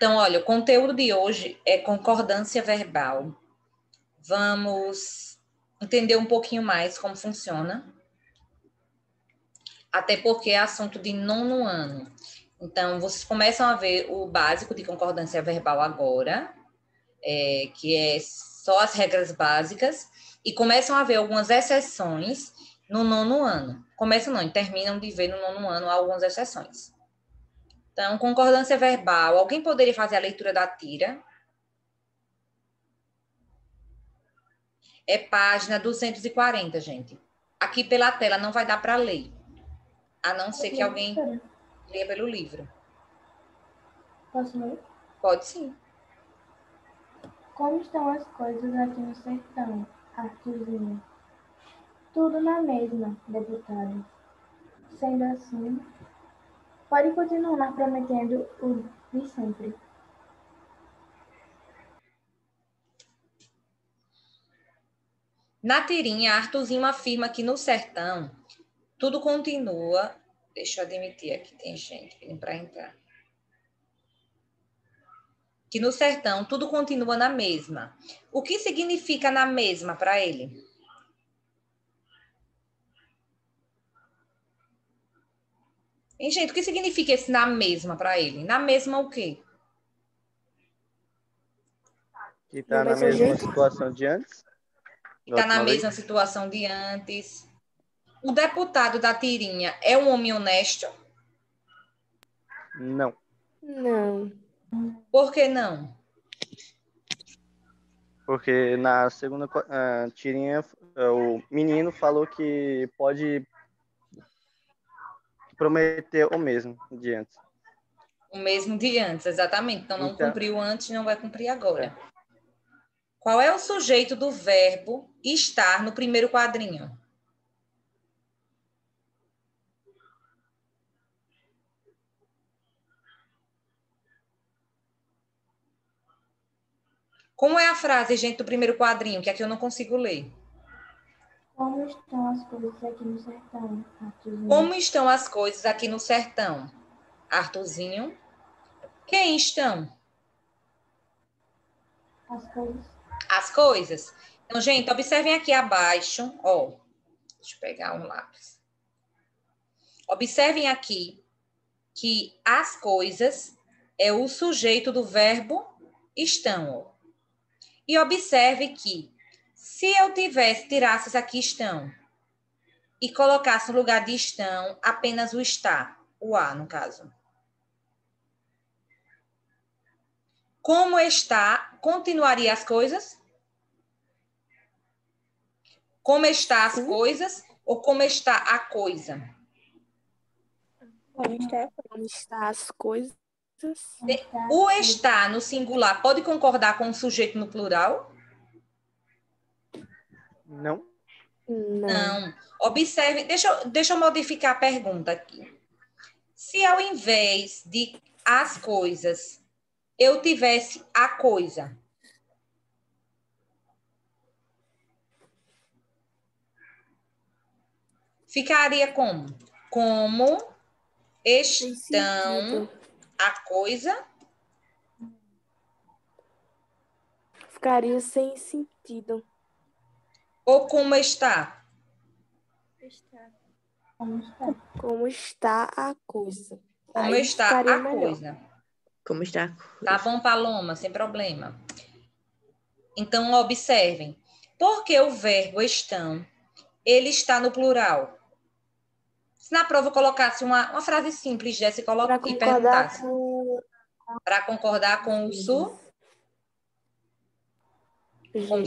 Então, olha, o conteúdo de hoje é concordância verbal. Vamos entender um pouquinho mais como funciona. Até porque é assunto de 9º ano. Então, vocês começam a ver o básico de concordância verbal agora, que é só as regras básicas, e começam a ver algumas exceções no 9º ano. Começam não, terminam de ver no 9º ano algumas exceções. Então, concordância verbal. Alguém poderia fazer a leitura da tira? É página 240, gente. Aqui pela tela não vai dar para ler, a não ser que alguém leia pelo livro. Posso ler? Pode sim. Como estão as coisas aqui no sertão, Arthurzinho? Tudo na mesma, deputado. Sendo assim, pode continuar prometendo o de sempre. Na tirinha, Arthurzinho afirma que no sertão tudo continua. Deixa eu admitir aqui, tem gente pedindo para entrar. Que no sertão tudo continua na mesma. O que significa na mesma para ele? Hein, gente, o que significa esse na mesma para ele? Na mesma o quê? Que está na mesma situação de antes? Está na mesma situação de antes. O deputado da tirinha é um homem honesto? Não. Não. Por que não? Porque na segunda tirinha, o menino falou que pode prometer o mesmo de antes. O mesmo de antes, exatamente. Então, não cumpriu antes, não vai cumprir agora. Qual é o sujeito do verbo estar no primeiro quadrinho? Como é a frase, gente, do primeiro quadrinho, que aqui eu não consigo ler? Como estão as coisas aqui no sertão, Arthurzinho? Como estão as coisas aqui no sertão? Arthurzinho. Quem estão? As coisas. As coisas. Então, gente, observem aqui abaixo, ó. Deixa eu pegar um lápis. Observem aqui que as coisas é o sujeito do verbo estão, ó. E observe que se eu tirasse essa aqui estão e colocasse no lugar de estão apenas o está, o a, no caso. Como está, continuaria as coisas? Como está as coisas ou como está a coisa? Como está as coisas? O está no singular pode concordar com o sujeito no plural? Não. Não. Observe, deixa eu modificar a pergunta aqui. Se ao invés de as coisas, eu tivesse a coisa. Ficaria como? Como estão a coisa? Ficaria sem sentido. Ou como está? Como está a coisa? Como Aí está a melhor. coisa? Como está a coisa? Tá bom, Paloma, sem problema. Então, observem. Porque o verbo estão, ele está no plural. Se na prova eu colocasse uma frase simples, Jéssica, e perguntasse. Para concordar com o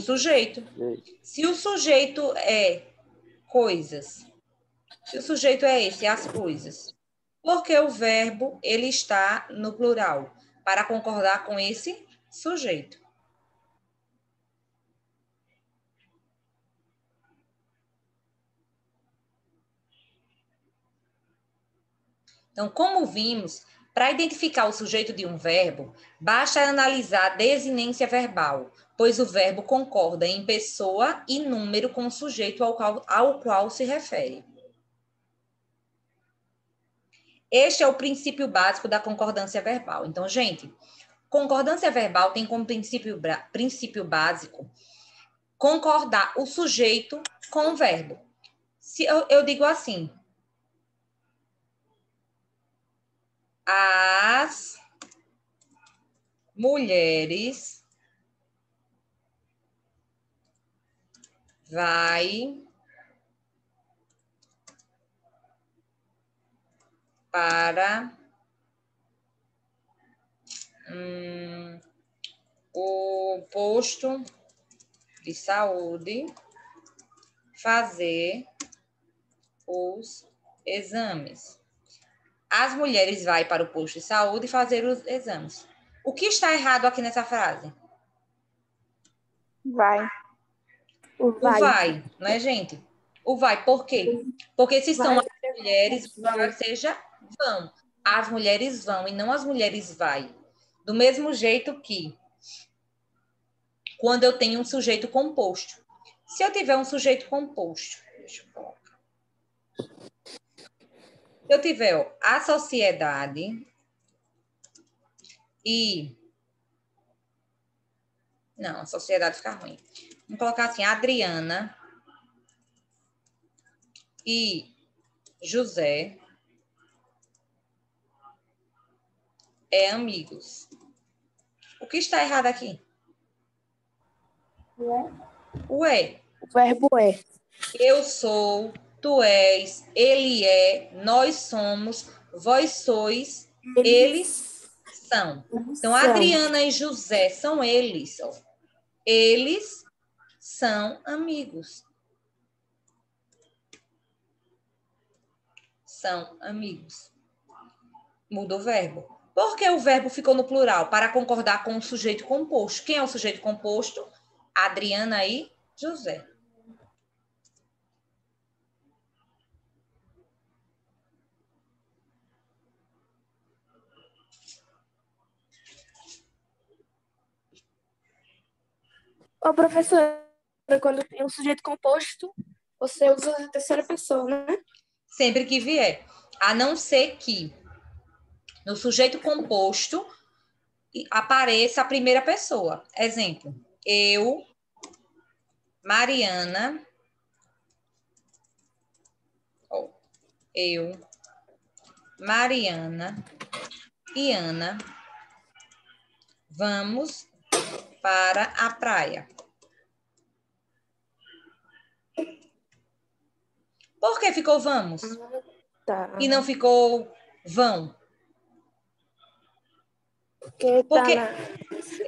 sujeito. Se o sujeito é coisas, se o sujeito é esse, as coisas, porque o verbo, ele está no plural, para concordar com esse sujeito. Então, como vimos, para identificar o sujeito de um verbo, basta analisar a desinência verbal, pois o verbo concorda em pessoa e número com o sujeito ao qual se refere. Este é o princípio básico da concordância verbal. Então, gente, Concordância verbal tem como princípio básico concordar o sujeito com o verbo. Se eu digo assim, as mulheres vai para o posto de saúde fazer os exames. As mulheres vão para o posto de saúde fazer os exames. O que está errado aqui nessa frase? Vai. O vai, não é, gente? O vai, por quê? Porque se são as mulheres, seja vão. As mulheres vão e não as mulheres vai. Do mesmo jeito que quando eu tenho um sujeito composto. Se eu tiver um sujeito composto, deixa eu colocar. Se eu tiver a sociedade e... Não, a sociedade fica ruim. Vamos colocar assim, Adriana e José é amigos. O que está errado aqui? O é. O verbo é. Eu sou, tu és, ele é, nós somos, vós sois, eles são. Então, Adriana e José são eles. Ó. Eles são amigos. São amigos. Muda o verbo. Por que o verbo ficou no plural? Para concordar com o sujeito composto. Quem é o sujeito composto? Adriana e José. Ô, professora, quando tem um sujeito composto, você usa a terceira pessoa, né? Sempre que vier. A não ser que no sujeito composto apareça a primeira pessoa. Exemplo, eu, Mariana, Mariana e Ana vamos para a praia. Por que ficou vamos? Tá. E não ficou vão? Porque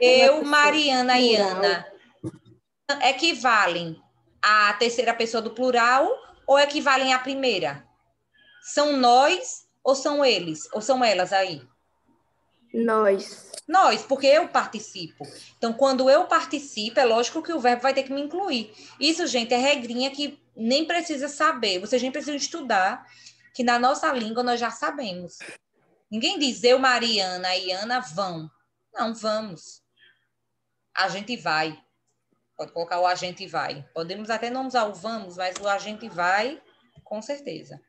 eu, Mariana e Ana equivalem à terceira pessoa do plural ou equivalem à primeira? São nós ou são eles? Ou são elas aí? Nós. Nós, porque eu participo. Então, quando eu participo, é lógico que o verbo vai ter que me incluir. Isso, gente, é regrinha que nem precisa saber. Vocês nem precisam estudar, que na nossa língua nós já sabemos. Ninguém diz eu, Mariana e Ana vão. Não, vamos. A gente vai. Pode colocar o a gente vai. Podemos até não usar o vamos, mas o a gente vai, com certeza.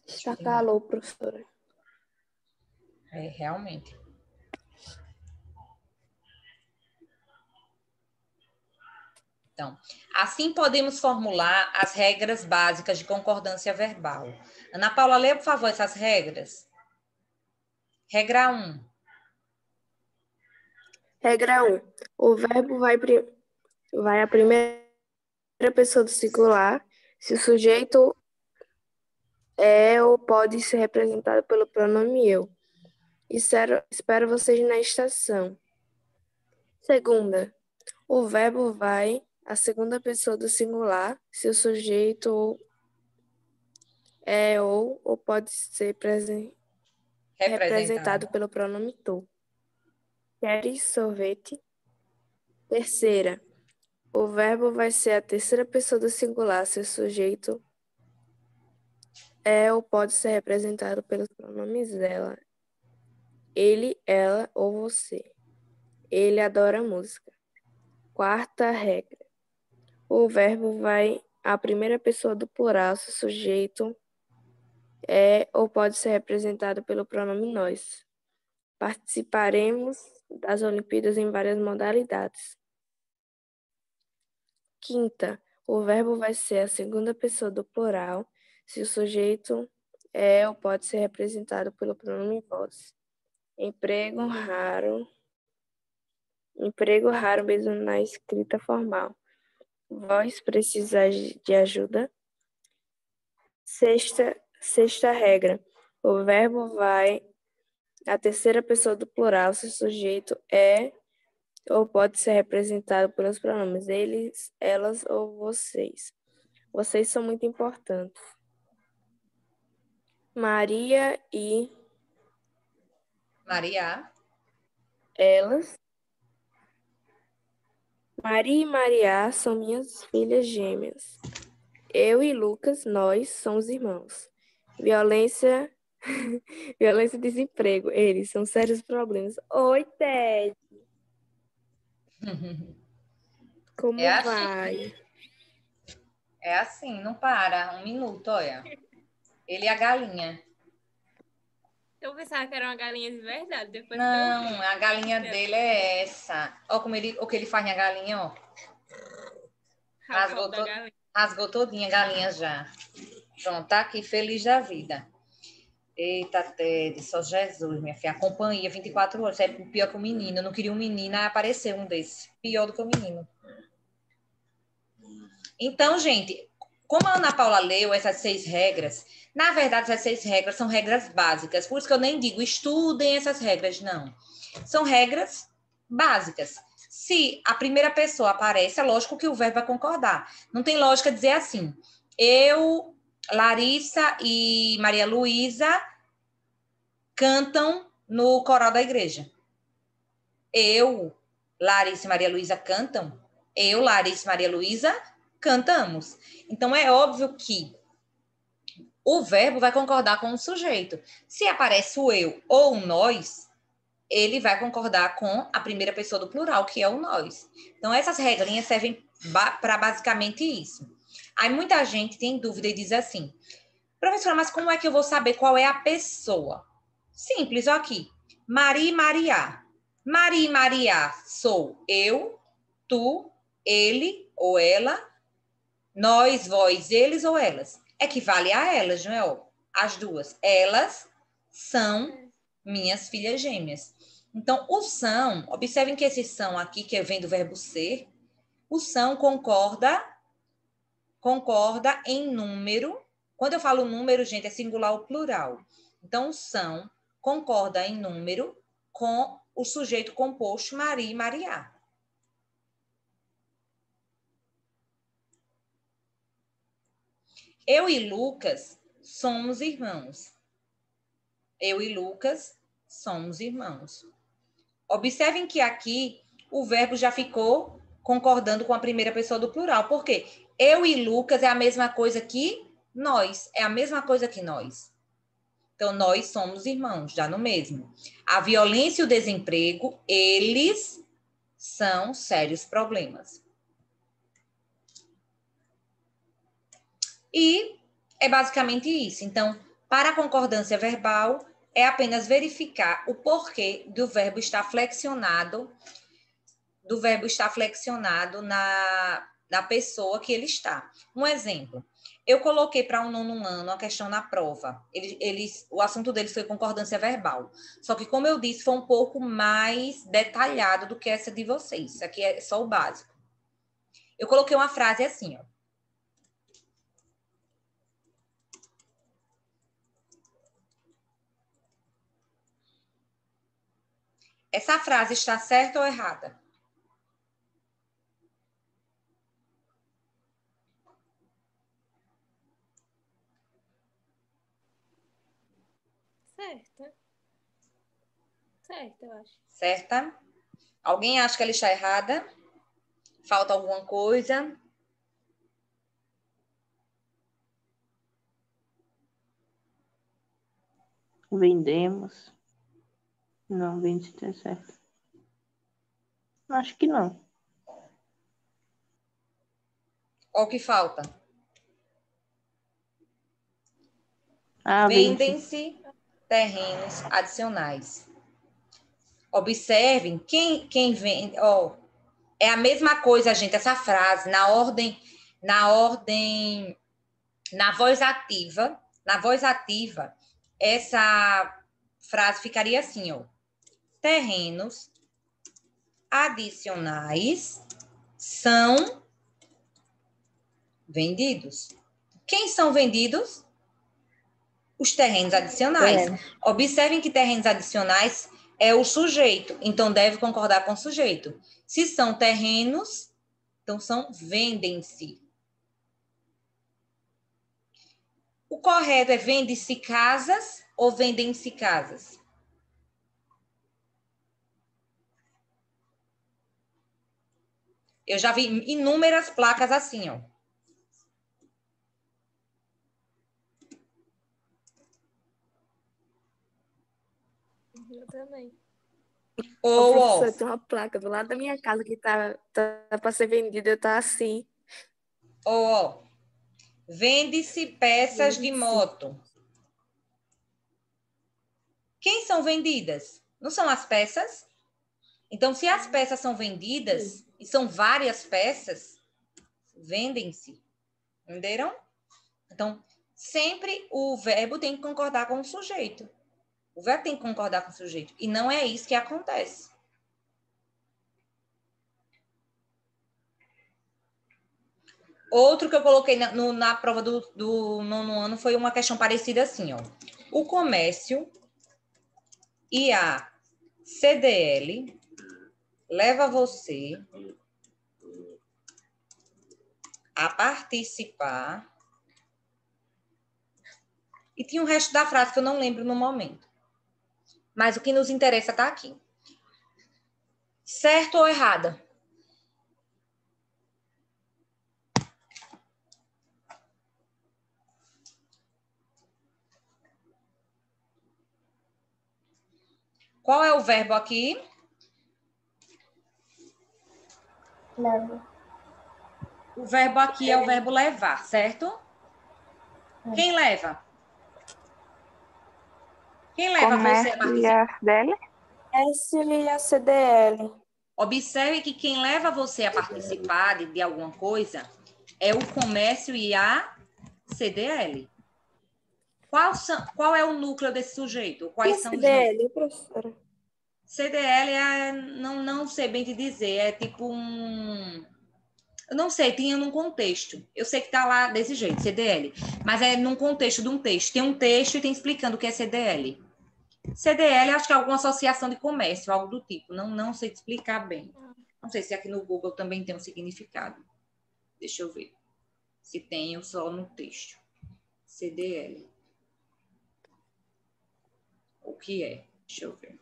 Está calor, professora. É, realmente. Então, assim podemos formular as regras básicas de concordância verbal. Ana Paula, lê, por favor, essas regras. Regra 1. Regra 1. O verbo vai à primeira pessoa do singular se o sujeito é ou pode ser representado pelo pronome eu. Espero vocês na estação. Segunda. O verbo vai à segunda pessoa do singular se o sujeito é ou pode ser representado pelo pronome tu. Queres sorvete? Terceira. O verbo vai ser a terceira pessoa do singular se o sujeito é ou pode ser representado pelos pronomes ela, ele, ela ou você. Ele adora música. Quarta regra. O verbo vai à primeira pessoa do plural se o sujeito é ou pode ser representado pelo pronome nós. Participaremos das Olimpíadas em várias modalidades. Quinta, o verbo vai ser a segunda pessoa do plural se o sujeito é ou pode ser representado pelo pronome vós. Emprego raro mesmo na escrita formal. Vós precisais de ajuda. Sexta regra, o verbo vai à terceira pessoa do plural se o sujeito é ou pode ser representado pelos pronomes eles, elas ou vocês. Vocês são muito importantes. Maria e Maria. elas. Maria e Maria são minhas filhas gêmeas. Eu e Lucas, nós somos irmãos. Violência e desemprego. Eles são sérios problemas. Oi, Ted. Como É assim, vai? é assim, não para. Um minuto, olha. Ele e a galinha. Eu pensava que era uma galinha de verdade, depois que eu Não, vi. a galinha dele é essa. Ó como o que ele faz na galinha, ó. A foto da galinha. Rasgou todinha a galinha já. Pronto, tá aqui, feliz da vida. Eita, Ted, só Jesus, minha filha. A companhia, 24 horas. É pior que o menino. Eu não queria um menino, aí apareceu um desse. Pior do que o menino. Então, gente, como a Ana Paula leu essas 6 regras, na verdade, essas 6 regras são regras básicas. Por isso que eu nem digo estudem essas regras, não. São regras básicas. Se a primeira pessoa aparece, é lógico que o verbo vai concordar. Não tem lógica dizer assim, eu, Larissa e Maria Luísa cantam no coral da igreja. Eu, Larissa e Maria Luísa cantam. Eu, Larissa e Maria Luísa cantamos. Então, é óbvio que o verbo vai concordar com o sujeito. Se aparece o eu ou o nós, ele vai concordar com a primeira pessoa do plural, que é o nós. Então, essas regrinhas servem para basicamente isso. Aí, muita gente tem dúvida e diz assim, professora, mas como é que eu vou saber qual é a pessoa? Simples, ó aqui. Maria e Maria. Maria e Maria sou eu, tu, ele ou ela, nós, vós, eles ou elas. Equivale a elas, não é? Ó, as duas. Elas são minhas filhas gêmeas. Então, o são, observem que esse são aqui, que vem do verbo ser, o são concorda em número. Quando eu falo número, gente, é singular ou plural. Então, o são concorda em número com o sujeito composto Maria e Maria. Eu e Lucas somos irmãos. Eu e Lucas somos irmãos. Observem que aqui o verbo já ficou concordando com a primeira pessoa do plural. Por quê? Eu e Lucas é a mesma coisa que nós. É a mesma coisa que nós. Então, nós somos irmãos, já no mesmo. A violência e o desemprego, eles são sérios problemas. E é basicamente isso. Então, para a concordância verbal, é apenas verificar o porquê do verbo estar flexionado, na pessoa que ele está. Um exemplo, eu coloquei para um nono ano a questão na prova. O assunto deles foi concordância verbal. Só que, como eu disse, foi um pouco mais detalhado do que essa de vocês. Isso aqui é só o básico. Eu coloquei uma frase assim, ó. Essa frase está certa ou errada? Certa. Certa, eu acho. Certa? Alguém acha que ela está errada? Falta alguma coisa? Vendemos. Não, vende tá certo. Acho que não. Qual que falta? Ah, venci. Vendem-se terrenos adicionais. Observem, quem vende, ó, é a mesma coisa, gente, essa frase, na voz ativa, essa frase ficaria assim, ó. Terrenos adicionais são vendidos. Quem são vendidos? Os terrenos adicionais. Observem que terrenos adicionais é o sujeito, então deve concordar com o sujeito. Se são terrenos, então são vendem-se. O correto é vende-se casas ou vendem-se casas? Eu já vi inúmeras placas assim, ó. Eu também. Ou, ó, Professor, tem uma placa do lado da minha casa que tá para ser vendida, tá assim. ó, vende-se peças de moto. Quem são vendidas? Não são as peças? Então, se as peças são vendidas, e são várias peças, vendem-se. Entenderam? Então, sempre o verbo tem que concordar com o sujeito. O verbo tem que concordar com o sujeito. E não é isso que acontece. Outro que eu coloquei na prova do nono ano foi uma questão parecida assim, ó. O comércio e a CDL leva você a participar. E tinha o resto da frase que eu não lembro no momento. Mas o que nos interessa está aqui. Certo ou errada? Qual é o verbo aqui? Leva. O verbo aqui é o verbo levar, certo? Quem leva? Quem leva você a Comércio e participar? a CDL? S e a CDL. Observe que quem leva você a participar de alguma coisa é o comércio e a CDL. Qual é o núcleo desse sujeito? E Quais a são os núcleos? CDL, professora? CDL não sei bem te dizer, é tipo um... Eu não sei, tinha num contexto. Eu sei que tá lá desse jeito, CDL. Mas é num contexto de um texto. Tem um texto e tem explicando o que é CDL. CDL, acho que é alguma associação de comércio, algo do tipo. Não sei te explicar bem. Não sei se aqui no Google também tem um significado. Deixa eu ver. Se tem ou só no texto. CDL. O que é? Deixa eu ver.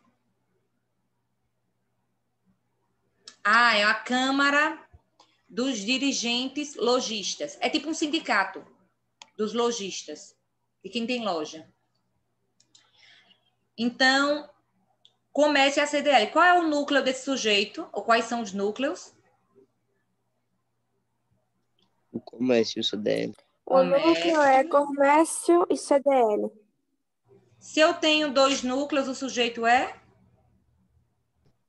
Ah, é a Câmara dos Dirigentes Lojistas. É tipo um sindicato dos lojistas, de quem tem loja. Então, comércio e a CDL. Qual é o núcleo desse sujeito? Ou quais são os núcleos? O comércio, o CDL. O núcleo é comércio e CDL. Se eu tenho dois núcleos, o sujeito é?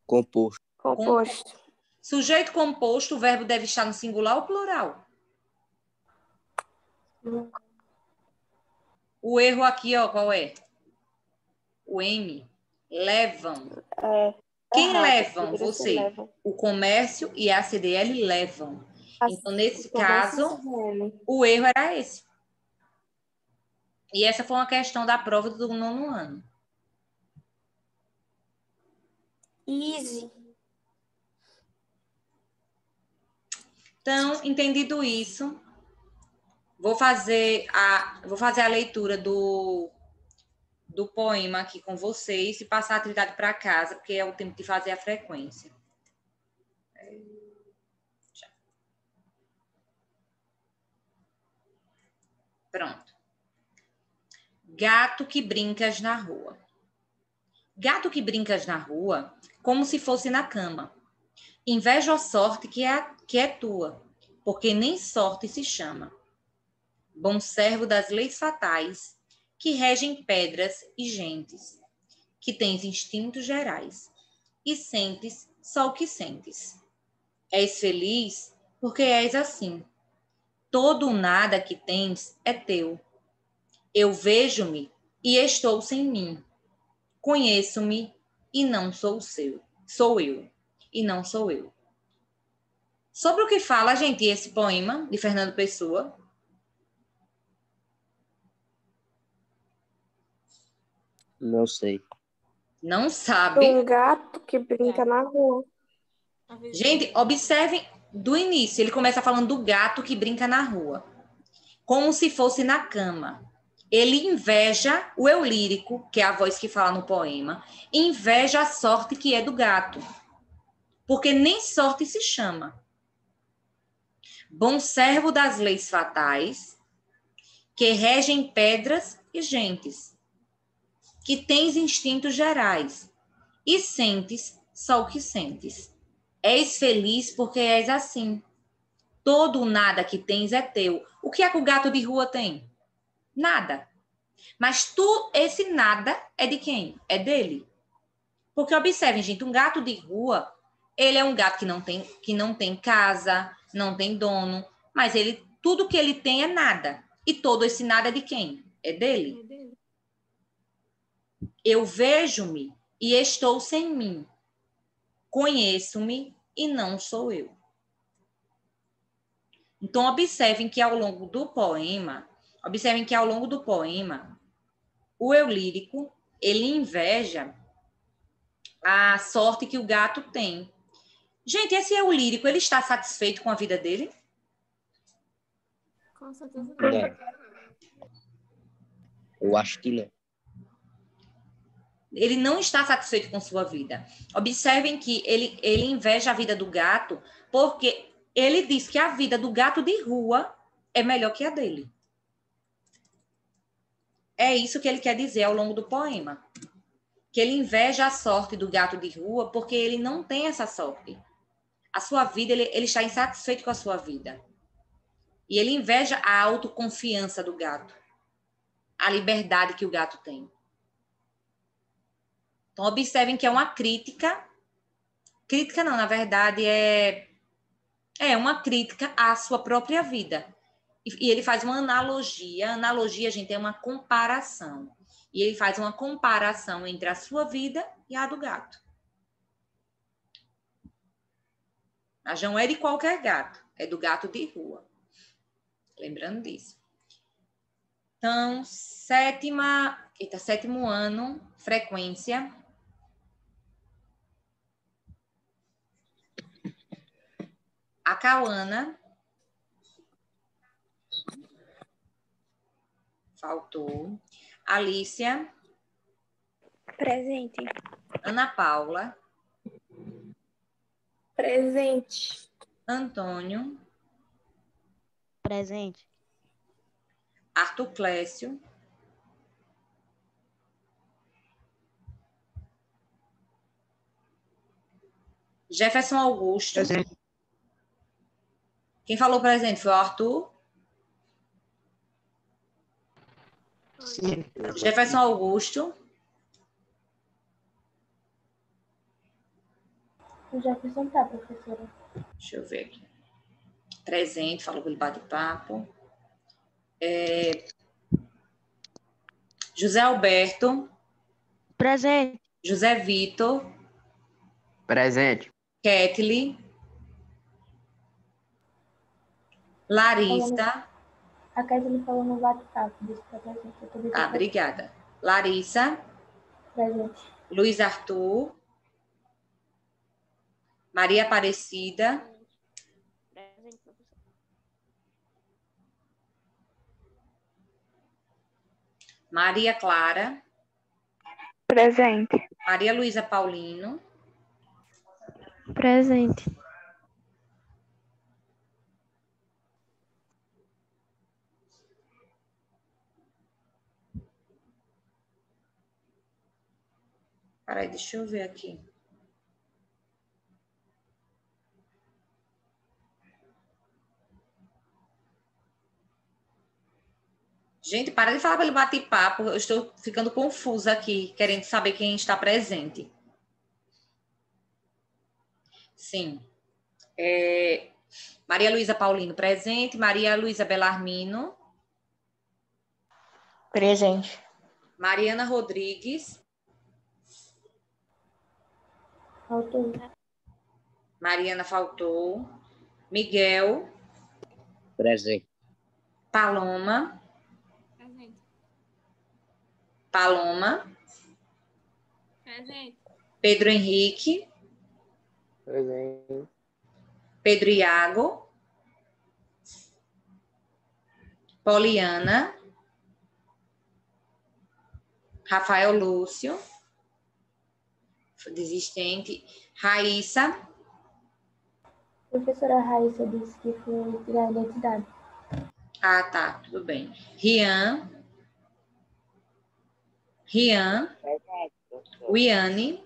Composto. Composto. Sujeito composto, o verbo deve estar no singular ou plural? O erro aqui, ó, qual é? O M. Levam. Quem Errado, levam? deveria ser Você. leva. O comércio e a CDL levam. Então, nesse O comércio e caso, CDL. o erro era esse. E essa foi uma questão da prova do nono ano. Easy. Então, entendido isso, vou fazer a leitura do poema aqui com vocês e passar a atividade para casa, porque é o tempo de fazer a frequência. Pronto. Gato que brincas na rua. Gato que brincas na rua, como se fosse na cama. Inveja a sorte que é tua, porque nem sorte se chama. Bom servo das leis fatais, que regem pedras e gentes, que tens instintos gerais, e sentes só o que sentes. És feliz porque és assim. Todo o nada que tens é teu. Eu vejo-me e estou sem mim. Conheço-me e não sou seu. Sou eu e não sou eu. Sobre o que fala, gente, esse poema de Fernando Pessoa? Não sei. Não sabe? Um gato que brinca na rua. Gente, observem do início. Ele começa falando do gato que brinca na rua, como se fosse na cama. Ele inveja o eu lírico, que é a voz que fala no poema, inveja a sorte que é do gato, porque nem sorte se chama. Bom servo das leis fatais, que regem pedras e gentes, que tens instintos gerais, e sentes só o que sentes. És feliz porque és assim. Todo o nada que tens é teu. O que é que o gato de rua tem? Nada. Mas esse nada é de quem? É dele. Porque observem, gente, um gato de rua, ele é um gato que não tem casa, não tem dono, mas tudo que ele tem é nada. E todo esse nada é de quem? É dele. Eu vejo-me e estou sem mim. Conheço-me e não sou eu. Então, observem que ao longo do poema, o eu lírico, ele inveja a sorte que o gato tem. Gente, esse eu lírico, ele está satisfeito com a vida dele? Com certeza não. Não. Eu acho que não. Ele não está satisfeito com sua vida. Observem que ele inveja a vida do gato, porque ele diz que a vida do gato de rua é melhor que a dele. É isso que ele quer dizer ao longo do poema. Que ele inveja a sorte do gato de rua porque ele não tem essa sorte. A sua vida, ele está insatisfeito com a sua vida. E ele inveja a autoconfiança do gato, a liberdade que o gato tem. Então, observem que é uma crítica. Crítica não, na verdade, é uma crítica à sua própria vida. E ele faz uma analogia. Analogia, gente, é uma comparação. E ele faz uma comparação entre a sua vida e a do gato. Mas não é de qualquer gato, é do gato de rua. Lembrando disso. Então, sétimo ano, frequência. A Cauana. Faltou. Alicia. Presente. Ana Paula. Presente. Antônio. Presente. Arthur Clécio. Jefferson Augusto. Presente. Quem falou presente foi o Arthur. Sim. Jefferson Augusto. O Jefferson tá, professora. Deixa eu ver aqui. Presente, falou pelo bate-papo. José Alberto. Presente. José Vitor. Presente. Ketli. Larissa. A Kathleen falou no WhatsApp, disse pra presente. Obrigada. Larissa. Presente. Luiz Arthur. Maria Aparecida. Presente, professor. Maria Clara. Presente. Maria Luísa Paulino. Presente. Peraí, deixa eu ver aqui. Gente, para de falar pelo bate-papo. Eu estou ficando confusa aqui, querendo saber quem está presente. Sim. Maria Luísa Paulino, presente. Maria Luísa Belarmino. Presente. Mariana Rodrigues. Faltou. Mariana faltou. Miguel. Presente. Paloma. Presente. Paloma. Presente. Pedro Henrique. Presente. Pedro Iago. Poliana. Rafael Lúcio. Desistente. Raíssa. Professora Raíssa disse que foi tirar a identidade. Ah, tá. Tudo bem. Rian. Rian. Wiane.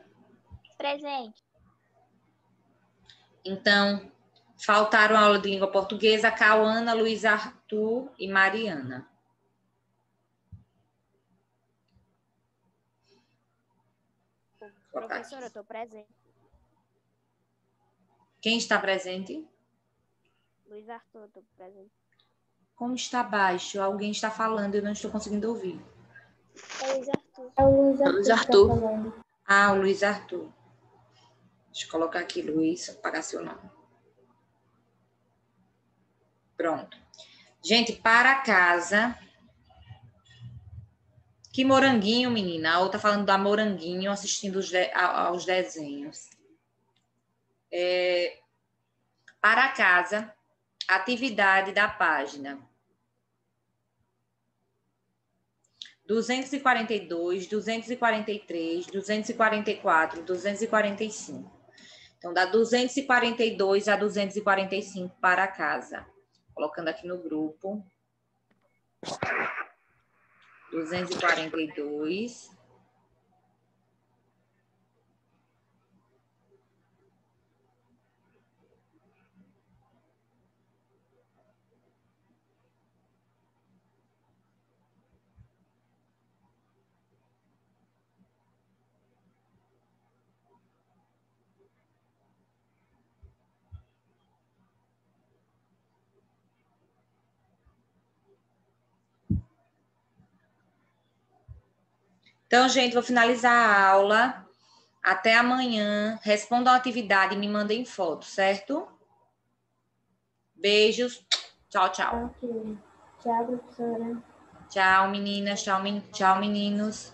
Presente. Então, faltaram a aula de língua portuguesa, Cauana, Luiz Arthur e Mariana. Professora, eu estou presente. Quem está presente? Luiz Arthur, estou presente. Como está baixo? Alguém está falando, eu não estou conseguindo ouvir. É Luiz Arthur. É o Luiz Luiz Arthur. Arthur. Que tá falando. Ah, o Luiz Arthur. Deixa eu colocar aqui, Luiz, apagar seu nome. Pronto. Gente, para casa. Que moranguinho, menina. A outra falando da moranguinho, assistindo aos desenhos. Para casa, atividade da página 242, 243, 244, 245. Então, dá 242 a 245 para casa. Colocando aqui no grupo. 242. Então, gente, vou finalizar a aula. Até amanhã. Respondam a atividade e me mandem foto, certo? Beijos. Tchau, tchau. Ok. Tchau, professora. Tchau, meninas. Tchau, meninos.